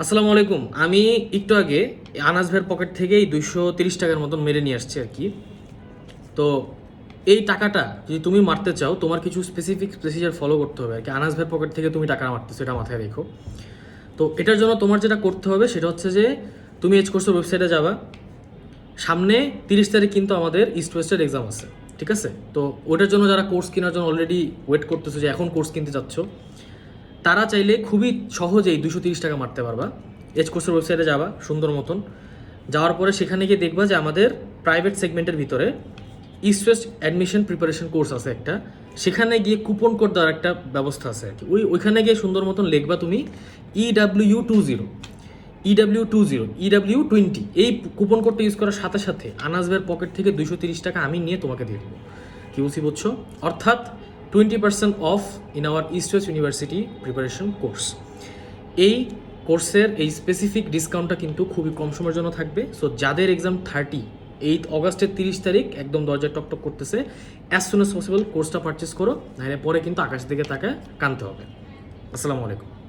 আসসালামু আলাইকুম। আমি একটু আগে আনাস ভাইয়ের পকেট থেকে এই 230 টাকার মতন মেরে নিয়ে আসছি আর কি। তো এই টাকাটা যদি তুমি মারতে চাও, তোমার কিছু স্পেসিফিক প্রসিজার ফলো করতে হবে আর কি। আনাস ভাইয়ের পকেট থেকে তুমি টাকা মারতেছো, এটা মাথায় রেখো। তো এটার জন্য তোমার যেটা করতে হবে সেটা হচ্ছে যে তুমি এজ কোর্সের ওয়েবসাইটে যাবা। সামনে 30 তারিখ কিন্তু আমাদের ইস্ট ওয়েস্টের এক্সাম আছে, ঠিক আছে? তো ওটার জন্য যারা কোর্স কেনার জন্য অলরেডি ওয়েট করতেছো, যে এখন কোর্স কিনতে যাচ্ছ, তারা চাইলে খুবই সহজেই 230 টাকা মারতে পারবা। এজ কোর্সের ওয়েবসাইটে যাবা সুন্দর মতন, যাওয়ার পরে সেখানে গিয়ে দেখবা যে আমাদের প্রাইভেট সেগমেন্টের ভিতরে east West admission preparation course আছে একটা। সেখানে গিয়ে কুপন কোড দেওয়ার একটা ব্যবস্থা আছে আর কি। ওইখানে গিয়ে সুন্দর মতন লিখবা তুমি EW20, EW20 এই কুপন কোডটা ইউজ করার সাথে সাথে আনাস ভাইয়ের পকেট থেকে 230 টাকা আমি নিয়ে তোমাকে দিয়ে দেবো। কি বলছি বুঝছো? অর্থাৎ 20% of in our east West university preparation course. এই কোর্সের এই স্পেসিফিক ডিসকাউন্টটা কিন্তু খুবই কম সময়ের জন্য থাকবে। সো যাদের এক্সাম 8 অগাস্টের 30 তারিখ একদম দরজায় টকটক করতেছে, অ্যাজ সুন অ্যাজ পসিবল কোর্সটা পারচেস করো, নাহলে পরে কিন্তু আকাশ দিকে তাকায় কানতে হবে। আসসালামু আলাইকুম।